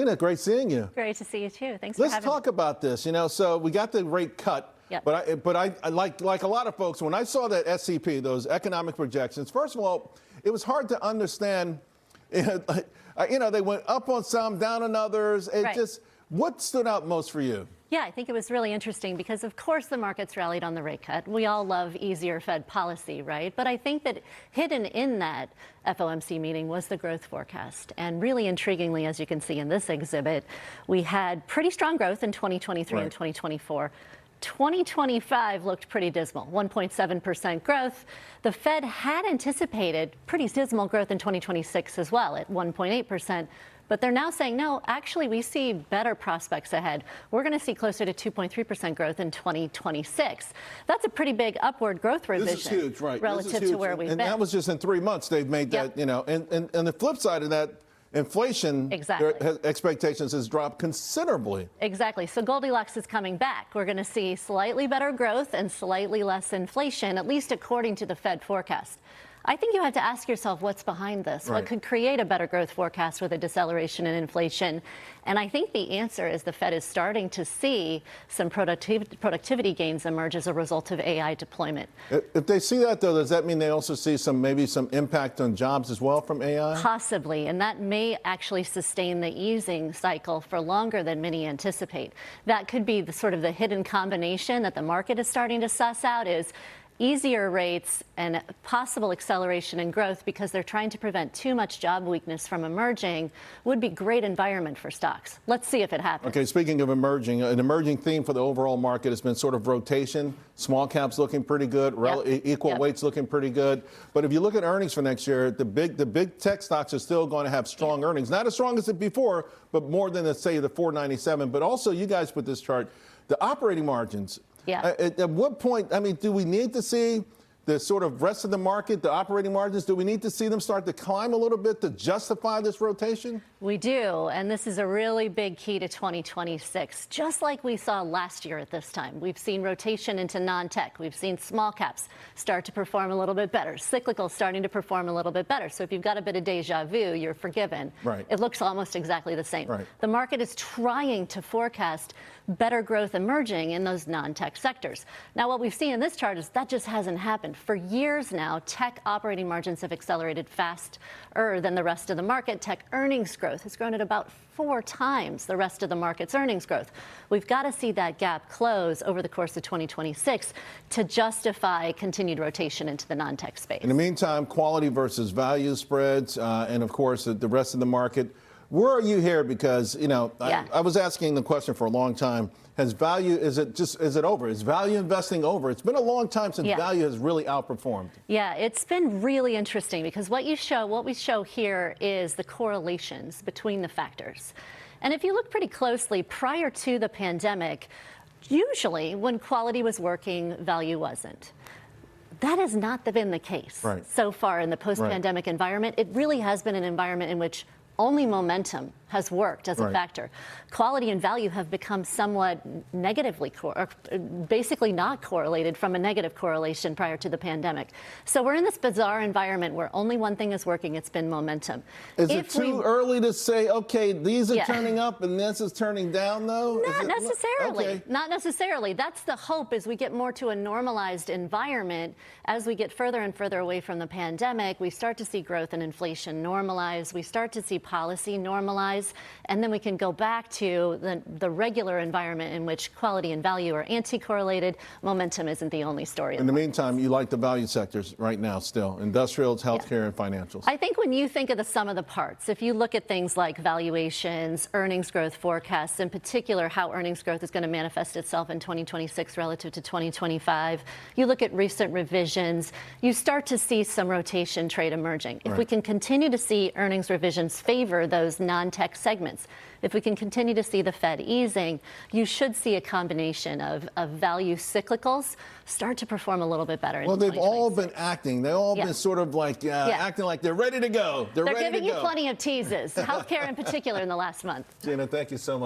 Gina, great seeing you. Great to see you too. Thanks for having me. Let's talk about this. So we got the rate cut. Yep. But I like a lot of folks, when I saw that SCP, those economic projections, first of all, it was hard to understand. They went up on some, down on others. What stood out most for you? Yeah, I think it was really interesting because, of course, the markets rallied on the rate cut. We all love easier Fed policy, right? But I think that hidden in that FOMC meeting was the growth forecast. And really intriguingly, as you can see in this exhibit, we had pretty strong growth in 2023 and 2024. 2025 looked pretty dismal, 1.7% growth. The Fed had anticipated pretty dismal growth in 2026 as well at 1.8%. But they're now saying, no, actually, we see better prospects ahead. We're going to see closer to 2.3% growth in 2026. That's a pretty big upward growth revision. This is huge, right? Relative to where we've been. And that was just in 3 months they've made that, And the flip side of that, inflation expectations has dropped considerably. Exactly. So Goldilocks is coming back. We're going to see slightly better growth and slightly less inflation, at least according to the Fed forecast. I think you have to ask yourself what's behind this. What could create a better growth forecast with a deceleration in inflation? And I think the answer is the Fed is starting to see some productivity gains emerge as a result of AI deployment. If they see that, though, does that mean they also see maybe some impact on jobs as well from AI? Possibly, and that may actually sustain the easing cycle for longer than many anticipate. That could be the hidden combination that the market is starting to suss out is easier rates and possible acceleration in growth because they're trying to prevent too much job weakness from emerging would be great environment for stocks. Let's see if it happens. Okay, speaking of emerging, an emerging theme for the overall market has been sort of rotation. Small caps looking pretty good, equal weights looking pretty good. But if you look at earnings for next year, the big tech stocks are still going to have strong earnings. Not as strong as it before, but more than, let's say, the 497. But also, you guys put this chart, the operating margins. At what point, do we need to see the sort of rest of the market, the operating margins, do we need to see them start to climb a little bit to justify this rotation? We do, and this is a really big key to 2026. Just like we saw last year at this time, we've seen rotation into non-tech. We've seen small caps start to perform a little bit better, cyclical starting to perform a little bit better. So if you've got a bit of deja vu, you're forgiven. It looks almost exactly the same. The market is trying to forecast better growth emerging in those non-tech sectors. Now, what we've seen in this chart is that just hasn't happened. For years now, tech operating margins have accelerated faster than the rest of the market. Tech earnings growth has grown at about 4 times the rest of the market's earnings growth. We've got to see that gap close over the course of 2026 to justify continued rotation into the non-tech space. In the meantime, quality versus value spreads, and of course, the rest of the market. Where are you here? Because, I was asking the question for a long time. Is it over? Is value investing over? It's been a long time since value has really outperformed. Yeah, it's been really interesting because what we show here is the correlations between the factors. And if you look pretty closely, prior to the pandemic, usually when quality was working, value wasn't. That has not been the case so far in the post-pandemic environment. It really has been an environment in which only momentum has worked as a factor. Quality and value have become somewhat negatively, basically not correlated from a negative correlation prior to the pandemic. So we're in this bizarre environment where only one thing is working. It's been momentum. Is it too early to say, okay, these are turning up and this is turning down, though? Not necessarily. Not necessarily. That's the hope, as we get more to a normalized environment. As we get further and further away from the pandemic, we start to see growth and inflation normalize. We start to see policy normalize. And then we can go back to the regular environment in which quality and value are anti-correlated. Momentum isn't the only story. In the meantime, you like the value sectors right now still, industrials, healthcare, and financials. I think when you think of the sum of the parts, if you look at things like valuations, earnings growth forecasts, in particular how earnings growth is going to manifest itself in 2026 relative to 2025, you look at recent revisions, you start to see some rotation trade emerging. If we can continue to see earnings revisions favor those non-tech segments, if we can continue to see the Fed easing, you should see a combination of value cyclicals start to perform a little bit better. Well, they've all been acting. They've all been sort of like acting like they're ready to go. They're ready giving to go. you plenty of teases, healthcare in particular in the last month. Gina, thank you so much.